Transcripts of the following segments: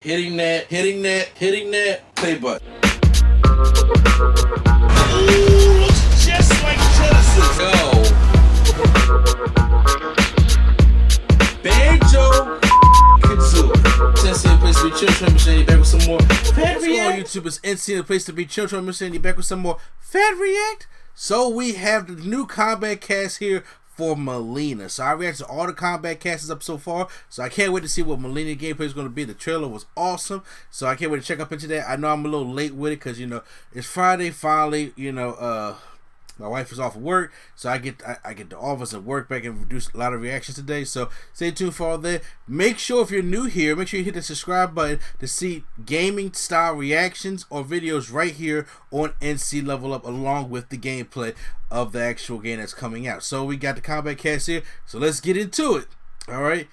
hitting that play button. Ooh, looks just like Genesis. Banjo Kazooie. Sensei, the place to be children. Machine back with some more Fat React. YouTubers, NC, the place to be children. Machine back with some more Fat React. So we have the new Kombat cast here for Mileena. So I reacted to all the Kombat casts up so far. So I can't wait to see what Mileena gameplay is going to be. The trailer was awesome. So I can't wait to check up into that. I know I'm a little late with it because, you know, it's Friday finally. You know, my wife is off of work, so I get the office and work back and produce a lot of reactions today. So stay tuned for all that. Make sure if you're new here, make sure you hit the subscribe button to see gaming style reactions or videos right here on NC Level Up, along with the gameplay of the actual game that's coming out. So we got the Kombat cast here, so let's get into it. All right,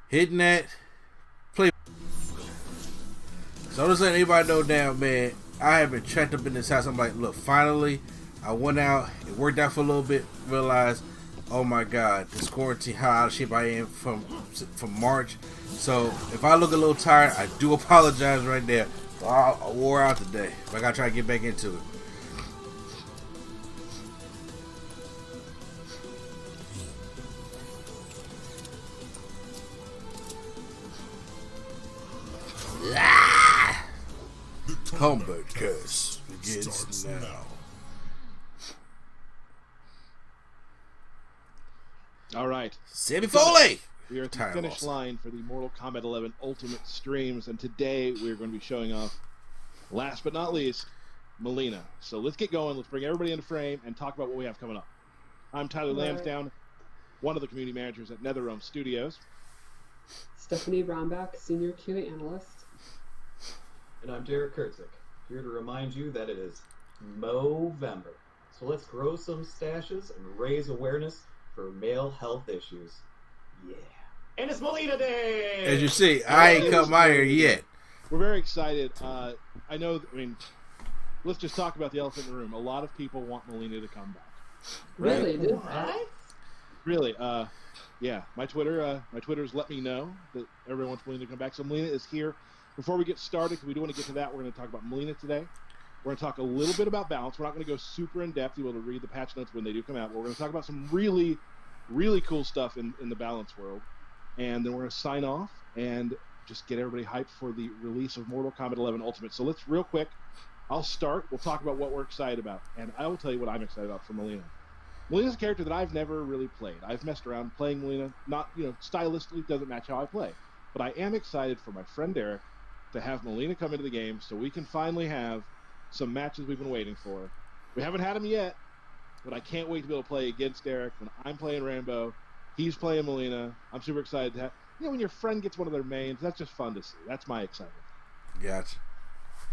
hitting that play. So I'm just letting everybody know now, man, I have been trapped up in this house. I'm like, look, finally I went out, it worked out for a little bit, realized, oh my god, this quarantine, how out of shape I am from March. So if I look a little tired, I do apologize right there. I wore out today, but I gotta try to get back into it. Kombat Kast begins now. All right. Sammy Foley! We are at the finish line for the Mortal Kombat 11 Ultimate streams, and today we're going to be showing off, last but not least, Mileena. So let's get going. Let's bring everybody into frame and talk about what we have coming up. I'm Tyler Lansdowne, one of the community managers at NetherRealm Studios. Stephanie Brownback, Senior QA Analyst. And I'm Derek Kurtzik, here to remind you that it is Movember. So let's grow some stashes and raise awareness for male health issues. Yeah. And it's Mileena Day! As you see, I ain't cut my hair yet. We're very excited. I mean, let's just talk about the elephant in the room. A lot of people want Mileena to come back. Really? Did What? Really, yeah. My Twitter's let me know that everyone wants Mileena to come back. So Mileena is here. Before we get started, because we do want to get to that, we're going to talk about Mileena today. We're going to talk a little bit about balance. We're not going to go super in depth. You'll be able to read the patch notes when they do come out. But we're going to talk about some really, really cool stuff in the balance world. And then we're going to sign off and just get everybody hyped for the release of Mortal Kombat 11 Ultimate. So let's, real quick, I'll start. We'll talk about what we're excited about. And I will tell you what I'm excited about for Mileena. Mileena's a character that I've never really played. I've messed around playing Mileena. Not, you know, stylistically doesn't match how I play. But I am excited for my friend Derek to have Mileena come into the game so we can finally have some matches we've been waiting for. We haven't had them yet, but I can't wait to be able to play against Derek when I'm playing Rambo. He's playing Mileena. I'm super excited to have, you know, when your friend gets one of their mains, that's just fun to see. That's my excitement. Gotcha.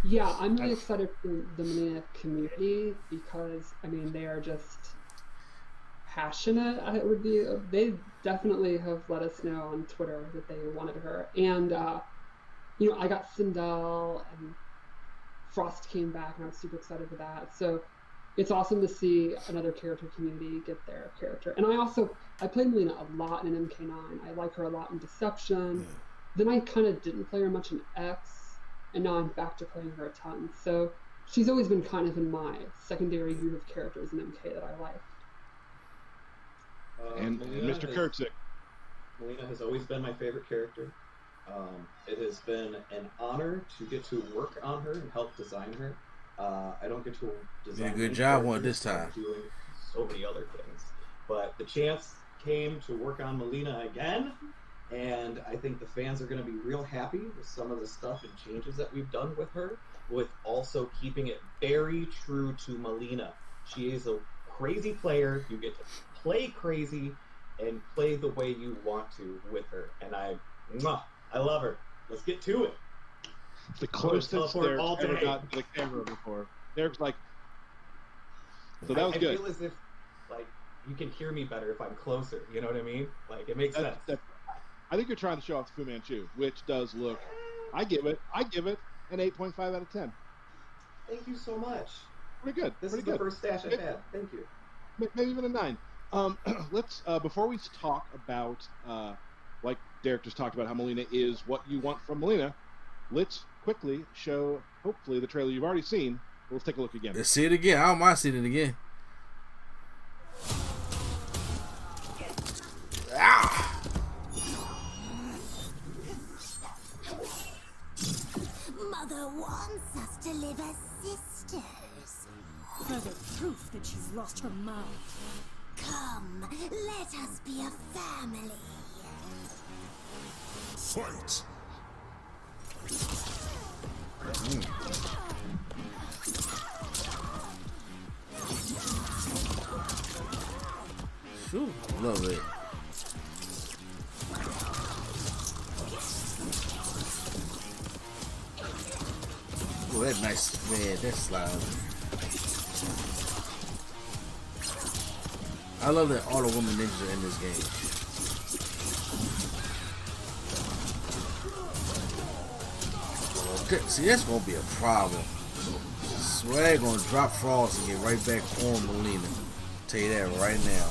Yeah, I'm really excited for the Mileena community because, I mean, they are just passionate. They definitely have let us know on Twitter that they wanted her. And, you know, I got Sindel and Frost came back, and I was super excited for that. So it's awesome to see another character community get their character. And I played Mileena a lot in MK9. I like her a lot in Deception. Yeah. Then I kind of didn't play her much in X, and now I'm back to playing her a ton. So she's always been kind of in my secondary group of characters in MK that I like. And Mr. Kurtzik. Mileena has always been my favorite character. It has been an honor to get to work on her and help design her. I don't get to design. Did a good job one this time. Doing so many other things, but the chance came to work on Mileena again, and I think the fans are going to be real happy with some of the stuff and changes that we've done with her, with also keeping it very true to Mileena. She is a crazy player. You get to play crazy and play the way you want to with her, and I love her. Let's get to it. The closest Derek ever got to the camera before. Derek's like, so that was good. I feel as if, like, you can hear me better if I'm closer. You know what I mean? Like, it makes sense. I think you're trying to show off Fu Manchu, which does look. I give it an 8.5 out of 10. Thank you so much. Pretty good. This is the first stash I've had. Thank you. Maybe even a 9. Let's before we talk about like Derek just talked about how Mileena is what you want from Mileena. let's quickly show, hopefully, the trailer you've already seen. Let's take a look again. Let's see it again. I don't mind seeing it again. Ah! Mother wants us to live as sisters. Further proof that she's lost her mind. Come, let us be a family. Fight! Shoot, love it. Oh, that nice, man. That slide. I love that all the women ninjas are in this game. Okay, see, that's gonna be a problem. I swear they're gonna drop Frost and get right back on Mileena. Tell you that right now.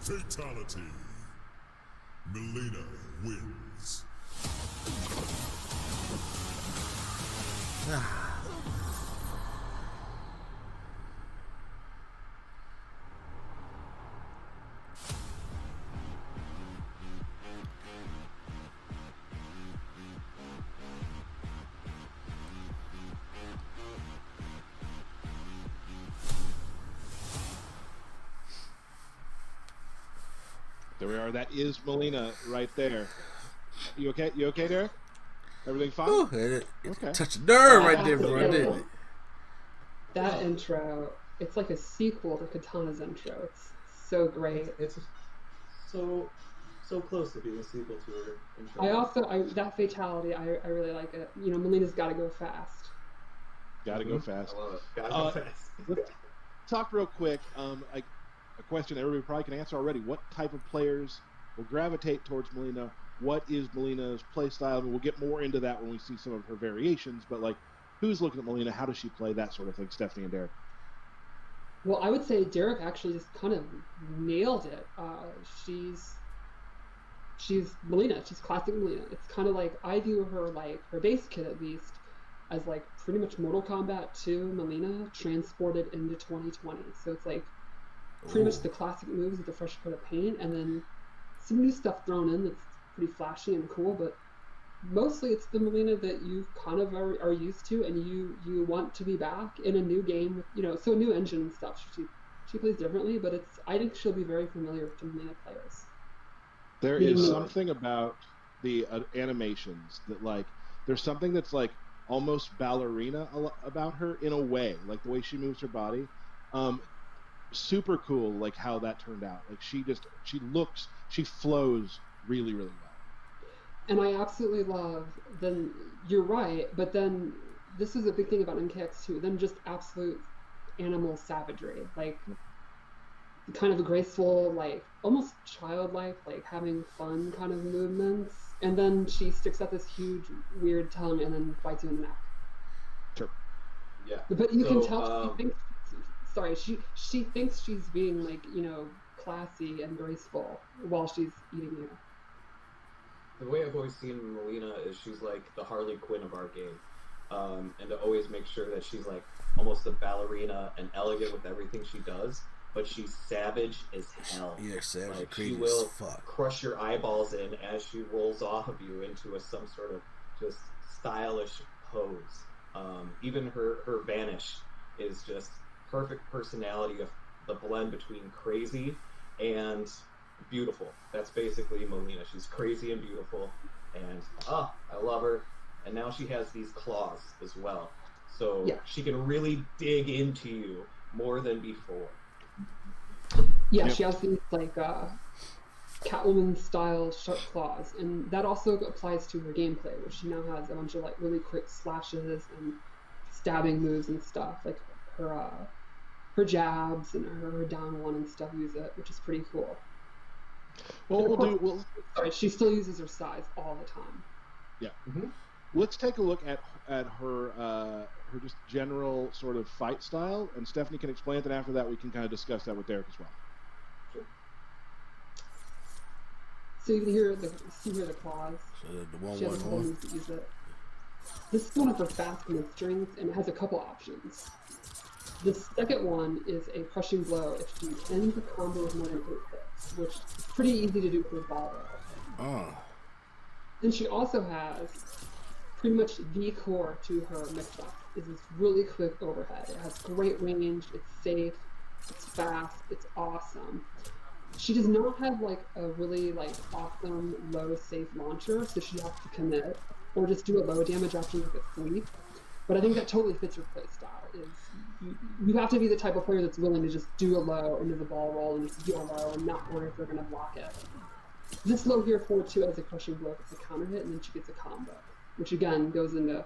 Fatality. Mileena wins. There we are. That is Mileena right there. You okay? You okay, Derek? Everything fine? Ooh, it Okay. touched a nerve right there, bro. Didn't it? That intro, it's like a sequel to Katana's intro. It's so great. It's so close to being a sequel to her intro. That fatality, I really like it. You know, Melina's got to go fast. Gotta go fast. I love it. Gotta go fast. Let's talk real quick. Like a question everybody probably can answer already. What type of players will gravitate towards Mileena? What is Melina's play style? And we'll get more into that when we see some of her variations. But like, who's looking at Mileena? How does she play? That sort of thing. Stephanie and Derek. Well, I would say Derek actually just kind of nailed it. She's Mileena. She's classic Mileena. It's kind of like, I view her, like her base kit at least, as like pretty much Mortal Kombat 2 Mileena transported into 2020. So it's like pretty much the classic moves with a fresh coat of paint, and then some new stuff thrown in that's pretty flashy and cool. But mostly it's the Mileena that you kind of are used to, and you want to be back in a new game with, you know, so new engine and stuff. She plays differently, but I think she'll be very familiar with the Mileena players. There is something about the animations that, like, there's something that's like almost ballerina about her in a way, like the way she moves her body. Super cool, like how that turned out. Like she flows really, really well. And I absolutely love, then you're right, but then this is a big thing about MKX2, then just absolute animal savagery. Like kind of a graceful, like almost childlike, like having fun kind of movements. And then she sticks out this huge, weird tongue and then bites you in the neck. Sure. Yeah. But you can tell she thinks she's being, like, you know, classy and graceful while she's eating you. The way I've always seen Mileena is she's like the Harley Quinn of our game. And to always make sure that she's like almost a ballerina and elegant with everything she does, but she's savage as hell. Yeah, savage, like crazy she will as fuck. crush your eyeballs in as she rolls off of you into some sort of just stylish pose. Even her vanish is just perfect personality of the blend between crazy and beautiful. That's basically Mileena. She's crazy and beautiful, and I love her. And now she has these claws as well, so she can really dig into you more than before. Yeah, she has these like Catwoman style sharp claws, and that also applies to her gameplay, where she now has a bunch of like really quick slashes and stabbing moves and stuff. Like her jabs and her down one and stuff use it, which is pretty cool. Well, sorry, she still uses her size all the time. Yeah. Mm-hmm. Let's take a look at her just general sort of fight style, and Stephanie can explain it. Then after that, we can kind of discuss that with Derek as well. Sure. So you can hear the claws. She has a couple moves to use it. This is one of her fast move strings, and it has a couple options. The second one is a crushing blow if she ends the combo with more than 8 hits, which is pretty easy to do for a ball roll. Then she also has pretty much the core to her mix-up is this really quick overhead. It has great range, it's safe, it's fast, it's awesome. She does not have like a really like awesome low safe launcher, so she has to commit or just do a low damage after you get sleep. But I think that totally fits her play style. You have to be the type of player that's willing to just do a low into the ball roll and just deal low and not worry if they're going to block it. This low here for 2 as a crushing blow, it's a counter hit, and then she gets a combo, which again goes into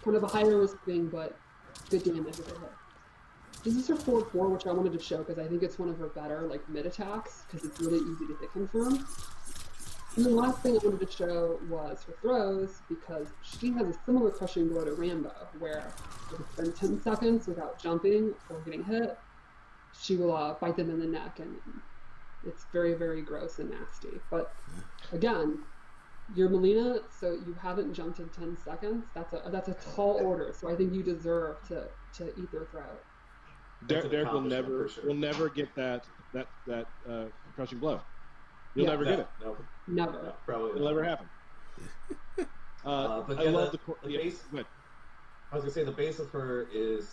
kind of a higher risk thing, but good damage with a hit. This is her 4-4, which I wanted to show because I think it's one of her better like mid attacks because it's really easy to hit confirm. And the last thing I wanted to show was her throws, because she has a similar crushing blow to Rambo, where if it's been 10 seconds without jumping or getting hit, she will bite them in the neck, and it's very, very gross and nasty. But again, you're Mileena, so you haven't jumped in 10 seconds. That's a tall order, so I think you deserve to eat their throat. Derek will never get that crushing blow. You'll never get it. No, never. No, probably It'll never happen. But I love the base. I was gonna say the base of her is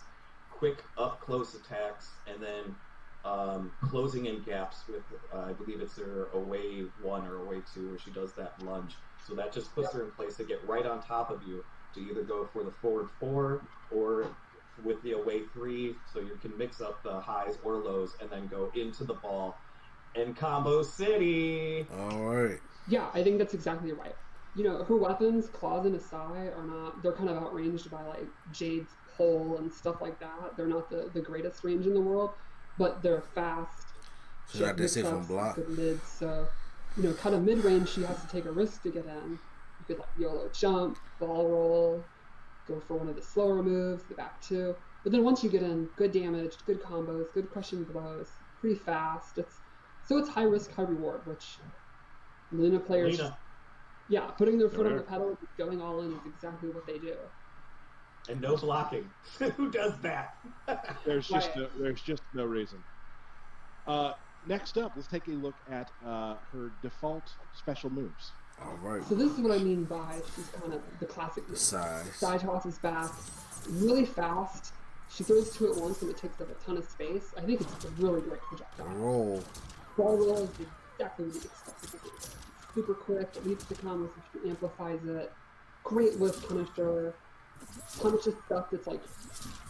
quick up close attacks, and then closing in gaps with I believe it's her away 1 or away 2 where she does that lunge. So that just puts her in place to get right on top of you to either go for the forward 4 or with the away 3, so you can mix up the highs or lows and then go into the ball and combo city. All right. Yeah, I think that's exactly right. You know, her weapons, claws and asai, they're kind of outranged by like Jade's pole and stuff like that. They're not the greatest range in the world, but they're fast. She got this from block. Good mid, so, you know, kind of mid range, she has to take a risk to get in. You could like YOLO jump, ball roll, go for one of the slower moves, the back 2. But then once you get in, good damage, good combos, good crushing blows, pretty fast. It's high risk, high reward, which Mileena players, putting their foot on the pedal, going all in is exactly what they do. And no blocking. Who does that? There's just no reason. Next up, let's take a look at her default special moves. All right. So this is what I mean by she's kind of the classic move. Side tosses back, really fast. She throws 2 at once and it takes up a ton of space. I think it's a really great projectile. Roll. Ball roll is exactly what you expect it to do. It's super quick, it leads to combos, she amplifies it. Great whiff punisher. Punishes stuff that's like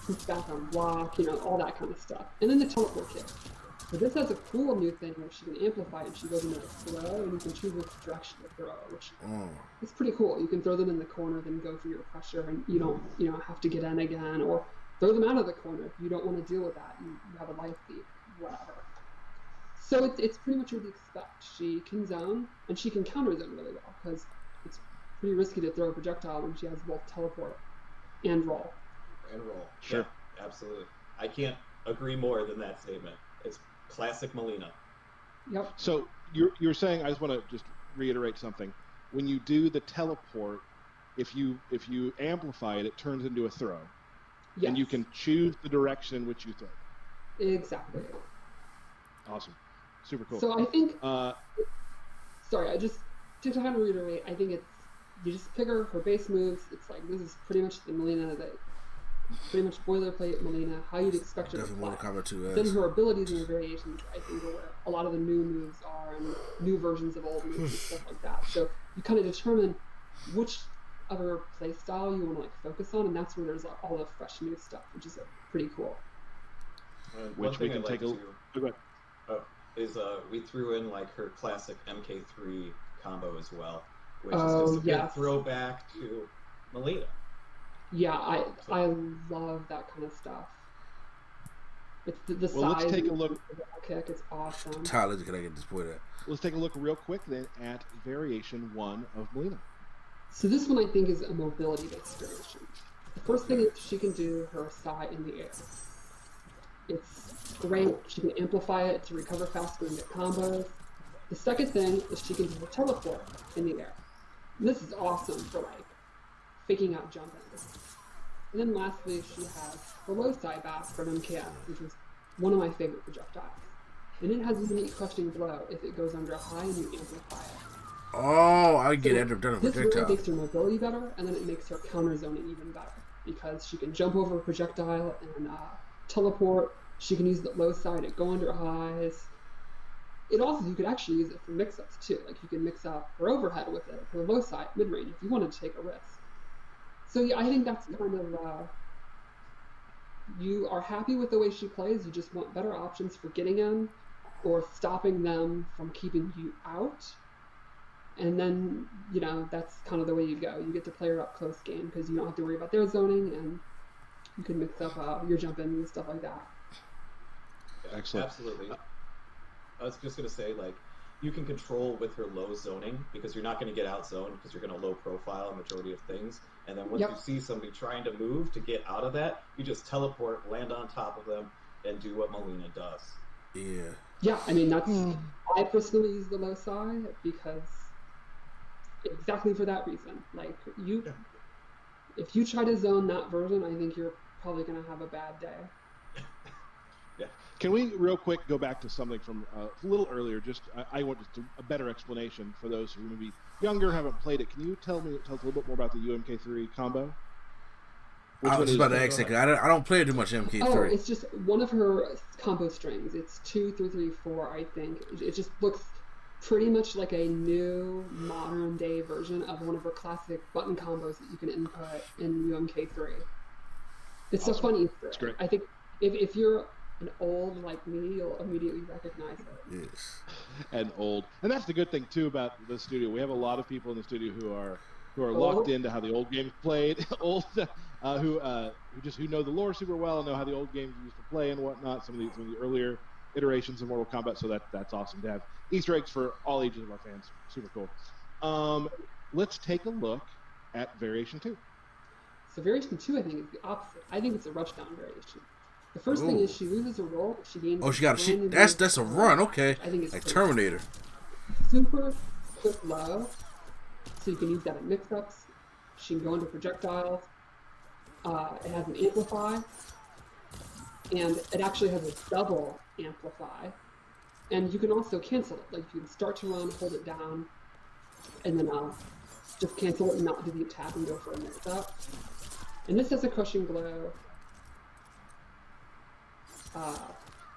puts back on block, you know, all that kind of stuff. And then the teleport kick. But this has a cool new thing where she can amplify and she goes into a throw, and you can choose which direction to throw, which is pretty cool. You can throw them in the corner, then go for your pressure, and you don't have to get in again, or throw them out of the corner if you don't want to deal with that. You have a life lead, whatever. So it's pretty much what you expect. She can zone, and she can counter zone really well, because it's pretty risky to throw a projectile when she has both teleport and roll. Sure. Yeah, absolutely. I can't agree more than that statement. It's classic Mileena. Yep. So you're saying, I just want to just reiterate something. When you do the teleport, if you amplify it, it turns into a throw. Yes. And you can choose the direction in which you throw. Exactly. Awesome. Super cool. So I think sorry, to kind of reiterate, I think it's, you just pick her base moves. It's like, this is pretty much the Mileena that pretty much boilerplate Mileena, how you'd expect her to Definitely play. Mortal Kombat 2 Then her abilities and her variations, I think, are where a lot of the new moves are, and new versions of old moves and stuff like that. So you kind of determine which of her play style you want to like focus on, and that's where there's like all the fresh new stuff, which is pretty cool. One Which we thing can I'd take like a look at. is we threw in like her classic MK3 combo as well, which Oh, is just a good yes. throwback to Mileena. Yeah, I love that kind of stuff. It's the Well, size let's take a and look. the kick. It's awesome. Tyler, can I get this point at? Let's take a look real quick then at variation 1 of Mileena. So this one I think is a mobility-based variation. The first thing is she can do her Sai in the air. It's great. She can amplify it to recover faster and get combos. The second thing is she can do her teleport in the air. And this is awesome for like faking out jumping. And then lastly, she has the low side back from MKS, which is one of my favorite projectiles. And it has a unique crushing blow if it goes under a high and you amplify it. Oh, I get it. I've done a This really projectile. makes her mobility better, and then it makes her counter zoning even better because she can jump over a projectile and teleport. She can use the low side to go under highs. It also, you could actually use it for mix-ups too. Like you can mix up her overhead with it, her low side, mid-range, if you wanted to take a risk. So yeah, I think that's kind of, you are happy with the way she plays, you just want better options for getting in or stopping them from keeping you out. And then, you know, that's kind of the way you go. You get to play her up close game because you don't have to worry about their zoning, and you can mix up your jump in and stuff like that. Yeah, Excellent. Absolutely. I was just going to say, like, you can control with her low zoning because you're not going to get out zoned because you're going to low profile a majority of things. And then once Yep. you see somebody trying to move to get out of that, you just teleport, land on top of them, and do what Mileena does. Yeah. Yeah, I mean, that's, I personally use the low side because exactly for that reason. Like, if you try to zone that version, I think you're probably going to have a bad day. Can we real quick go back to something from a little earlier? Just I want just a better explanation for those who may be younger, haven't played it. Can you tell us a little bit more about the UMK3 combo? I was just about to ask that 'cause I don't play too much MK3. Oh, it's just one of her combo strings. It's 2, 3, 3, 4, I think. It just looks pretty much like a new modern day version of one of her classic button combos that you can input in UMK3. It's so funny. That's great. I think if you're an old like me, you'll immediately recognize it. Yes. And old, and that's the good thing too about the studio. We have a lot of people in the studio who are locked into how the old games played, old who know the lore super well and know how the old games used to play and whatnot. Some of the earlier iterations of Mortal Kombat. So that's awesome to have Easter eggs for all ages of our fans. Super cool. Let's take a look at Variation 2. So Variation 2, I think, is the opposite. I think it's a rushdown variation. The first thing is she loses her roll, but she gains. Oh, she got that's a run. Okay. I think it's like crazy. Terminator. Super quick low, so you can use that in mix-ups. She can go into projectiles. It has an amplify, and it actually has a double amplify. And you can also cancel it. Like you can start to run, hold it down, and then just cancel it and not do the attack and go for a mix-up. And this has a crushing blow.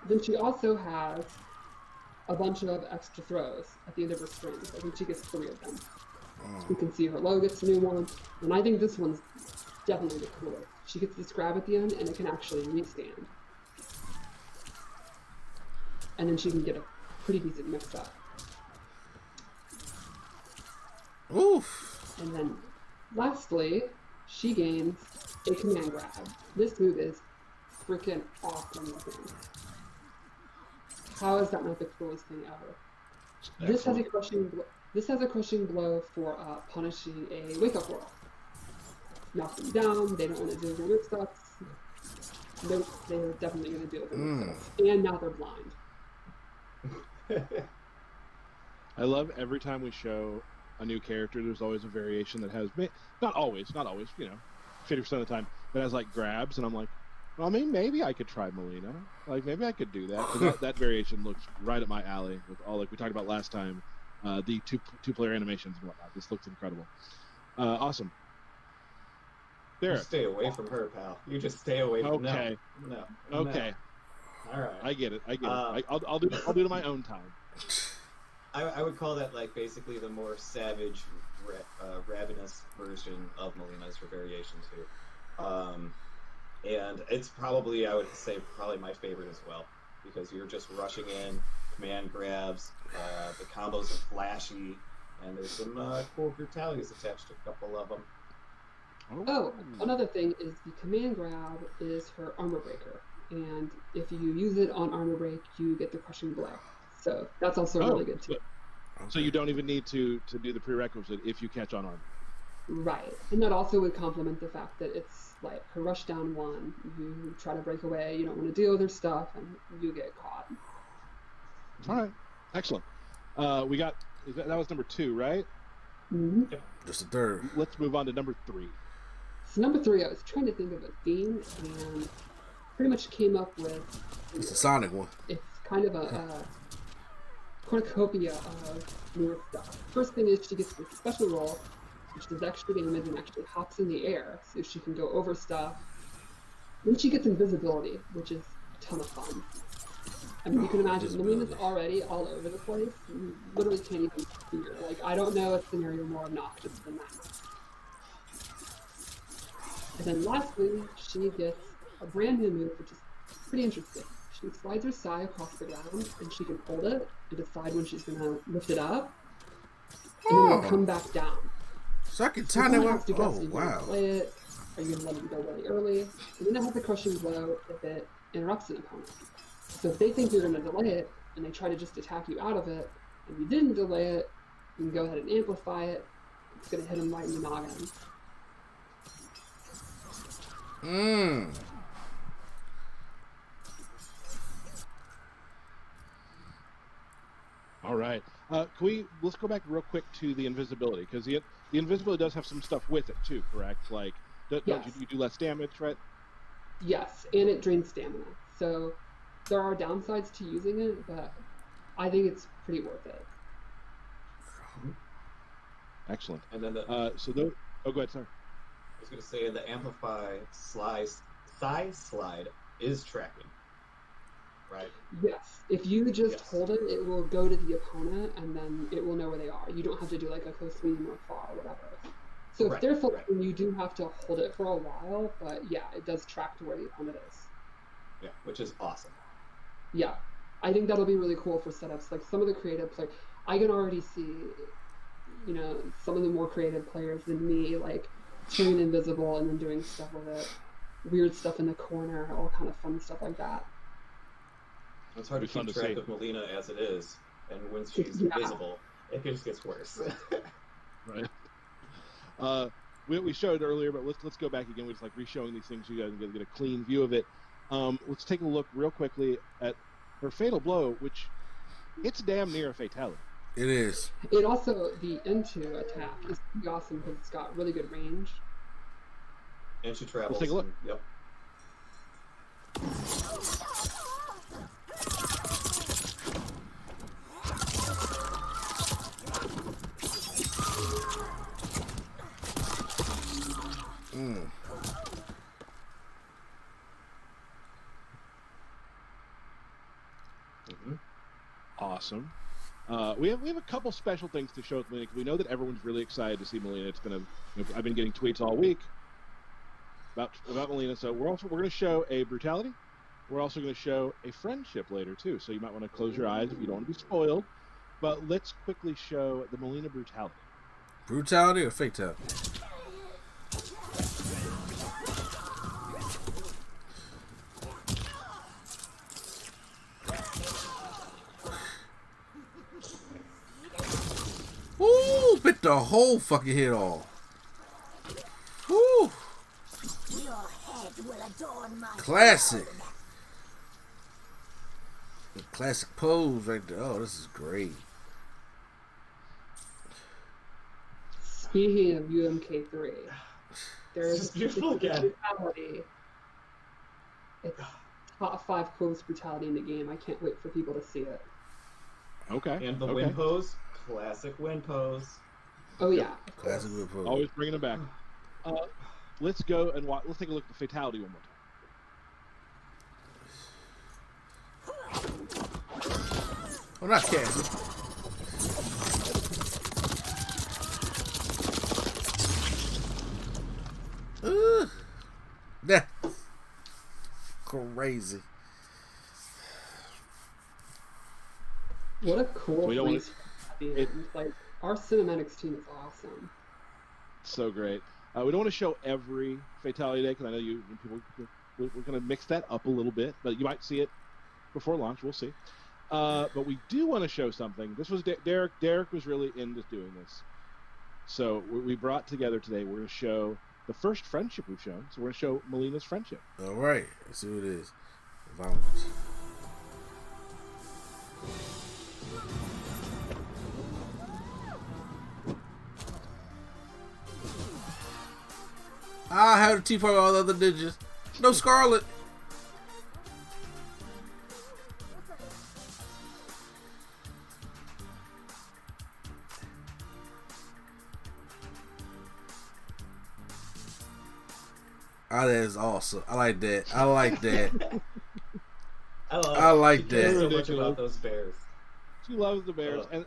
Then she also has a bunch of extra throws at the end of her strings. I think she gets 3 of them. You can see her low gets a new one, and I think this one's definitely the coolest. She gets this grab at the end, and it can actually restand. And then she can get a pretty decent mix-up. Oof. And then, lastly, she gains a command grab. This move is freaking awesome looking. How is that not the coolest thing ever? This has a crushing blow for punishing a wake-up roll. Knock them down. They don't want to do their mix-ups. They're definitely going to deal with their mix-ups. And now they're blind. I love every time we show a new character, there's always a variation that has, not always, 50% of the time, but has like grabs, and I'm like, well, I mean, maybe I could try Mileena. Like, maybe I could do that. 'Cause that variation looks right up my alley with all, like we talked about last time, the two-player animations and whatnot. This looks incredible. Awesome. There. You stay away from her, pal. You just stay away from Okay. No. Okay. All right. I get it. I'll do it in my own time. I would call that like basically the more savage, ravenous version of Mileena's her variation too. And it's probably, I would say, probably my favorite as well, because you're just rushing in, command grabs, the combos are flashy, and there's some cool brutalities attached to a couple of them. Oh, another thing is the command grab is her armor breaker, and if you use it on armor break, you get the crushing blow. So that's also really good too. So you don't even need to do the prerequisite if you catch on armor. Right, and that also would complement the fact that it's like her rush down one. You try to break away, you don't want to deal with her stuff, and you get caught. All right, excellent. We got that was number 2, right? Mm-hmm. Just the third. Let's move on to number 3. So number 3, I was trying to think of a theme, and pretty much came up with. It's the Sonic one. It's kind of a cornucopia of newer stuff. First thing is she gets this special roll, which does extra damage and actually hops in the air, so she can go over stuff. Then she gets invisibility, which is a ton of fun. I mean, you can imagine Mileena's already all over the place. You literally can't even see her. Like, I don't know a scenario more obnoxious than that. And then lastly, she gets a brand new move, which is pretty interesting. She slides her sai across the ground, and she can hold it and decide when she's going to lift it up, and then it'll come back down. So I can time it up. Oh, wow. Play it, are you going to let it go really early? And then it has a crushing blow if it interrupts an opponent. So if they think you're going to delay it, and they try to just attack you out of it, and you didn't delay it, you can go ahead and amplify it. It's going to hit them right in the noggin. All right. Let's go back real quick to the invisibility, because the invisibility does have some stuff with it too, correct? Like, don't you do less damage, right? Yes, and it drains stamina. So there are downsides to using it, but I think it's pretty worth it. Excellent. And then oh, go ahead, sorry. I was going to say the amplify sai slide is tracking, right? Yes. If you just hold it, it will go to the opponent, and then it will know where they are. You don't have to do like a close, medium, or far, or whatever. So if they're floating, you do have to hold it for a while, but yeah, it does track to where the opponent is. Yeah, which is awesome. Yeah. I think that'll be really cool for setups. Like some of the creative players, I can already see, some of the more creative players than me, like turning invisible and then doing stuff with it. Weird stuff in the corner, all kind of fun stuff like that. It's hard to keep track of Mileena as it is, and when she's invisible, it just gets worse. Right. We showed it earlier, but let's go back again. We just like re-showing these things so you guys can get a clean view of it. Let's take a look real quickly at her fatal blow, which it's damn near a fatality. It is. It also, the into attack is pretty awesome because it's got really good range. And she travels. Let's take a look. Yep. Awesome. We have a couple special things to show with Mileena, because we know that everyone's really excited to see Mileena. It's been I've been getting tweets all week about Mileena. So we're going to show a brutality. We're also going to show a friendship later too. So you might want to close your eyes if you don't want to be spoiled. But let's quickly show the Mileena brutality. Brutality or fatality? Ooh, bit the whole fucking head off. Ooh. Your head will adorn my Classic. The classic pose right there. Oh, this is great. Speaking of UMK3, there's beautiful again. brutality. It's top 5 coolest brutality in the game. I can't wait for people to see it. Okay. And the wind pose, classic wind pose. Oh yeah. Classic wind pose. Always bringing it back. let's go and let's take a look at the fatality one more time. Oh, not Cassie. That's crazy. What a cool We don't wanna- release at the end. Like, our cinematics team is awesome. So great. We don't want to show every fatality day because I know we're going to mix that up a little bit, but you might see it before launch. We'll see. But we do want to show something. This was Derek. Derek was really into doing this. So we brought together today. We're going to show the first friendship we've shown. So we're going to show Mileena's friendship. All right. Let's see what it is. Violence. I have a tea party with all the other ninjas. No Scarlet. Oh, that is awesome. I like that. I like that. I like She cares that. so much about those bears. She loves the bears, and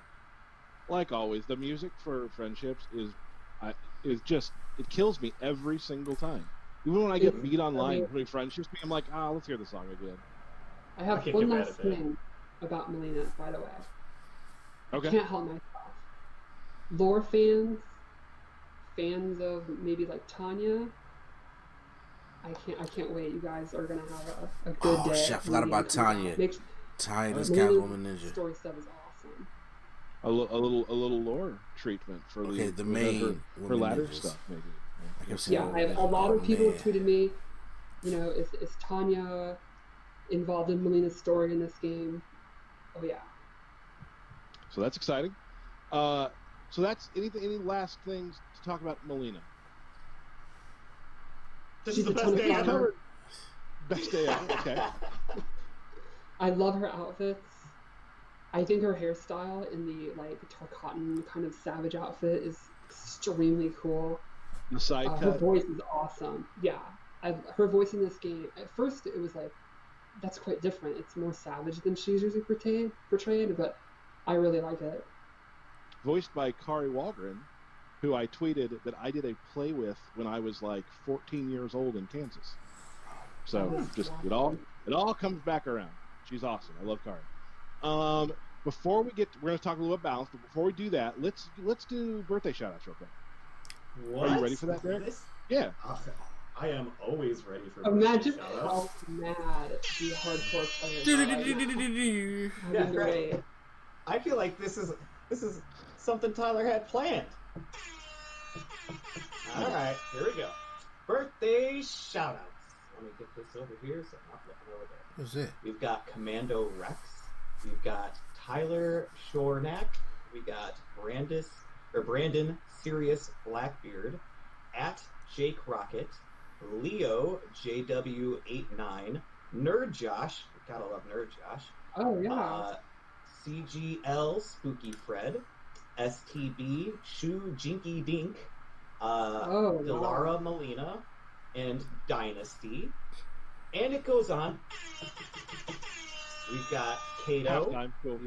like always, the music for friendships is just, it kills me every single time. Even when I get beat online putting friendships, I'm like, let's hear the song again. I have can't one get mad last at that. thing about Mileena, by the way. Okay. Can't help myself. Lore fans of maybe like Tanya. I can't wait. You guys are gonna have a good day. Oh shit! I forgot about Tanya. Tanya, this Catwoman Ninja. Story stuff is awesome. A little lore treatment for The main her ladder ninjas. stuff, maybe. I kept saying, Yeah, I have a lot of people man. tweeted me. You know, is Tanya involved in Mileena's story in this game? Oh yeah. So that's exciting. So that's any last things to talk about Mileena? This She's is the a ton best of day fun. ever. Best day ever. Okay. I love her outfits. I think her hairstyle in the like Tarkatan kind of savage outfit is extremely cool. The side Her cut. voice is awesome. Yeah, her voice in this game. At first, it was like, that's quite different. It's more savage than she's usually portrayed, but I really like it. Voiced by Kari Walgren, who I tweeted that I did a play with when I was like 14 years old in Kansas. So Oh, just wow. it all comes back around. She's awesome. I love Kari. Before we get, we're going to talk a little about balance, but before we do that, let's do birthday shout-outs real quick. What? Are you ready for that, Derek? Yeah. Yeah. I am always ready for Imagine shout-outs. how mad the hardcore players are right now. Yeah, Having to right. wait. I feel like this is something Tyler had planned. All right, here we go. Birthday shout-outs. Let me get this over here so I'm not looking over there. What's that? We've got Commando Rex. We've got Tyler Shornack. We got Brandon Sirius Blackbeard. At Jake Rocket. Leo JW89. Nerd Josh. Gotta love Nerd Josh. Oh yeah. CGL Spooky Fred. STB Shoe Jinky Dink. Oh, wow. Delara Mileena. And Dynasty. And it goes on. We've got Kato. Halftime. Cool.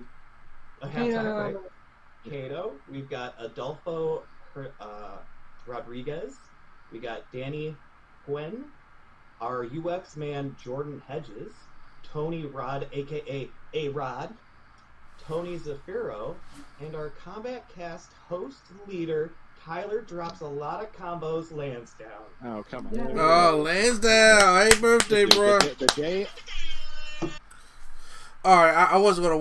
Halftime, right? Kato. We've got Adolfo Rodriguez. We got Danny Gwen. Our UX man Jordan Hedges. Tony Rod, aka A-Rod. Tony Zafiro. And our Combat Cast host leader, Tyler drops a lot of combos, Lansdowne. Oh, come on. Yeah. Oh, Lansdowne. Happy birthday, bro. The day. All right, I wasn't gonna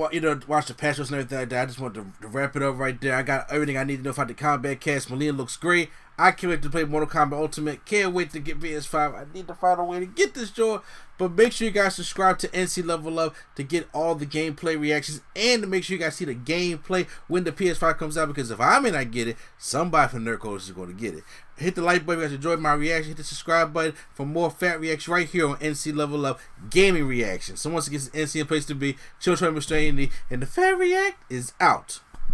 watch the patch notes and everything like that. I just wanted to wrap it up right there. I got everything I need to know about the Combat Cast. Mileena looks great. I can't wait to play Mortal Kombat Ultimate. Can't wait to get PS5. I need to find a way to get this joy. But make sure you guys subscribe to NC Level Up to get all the gameplay reactions and to make sure you guys see the gameplay when the PS5 comes out. Because if I may not get it, somebody from Nerdgasm is going to get it. Hit the like button if you guys enjoyed my reaction. Hit the subscribe button for more fat reactions right here on NC Level Up Gaming Reaction. So once again, it's NC a place to be. Children restraining, and the Fat React is out.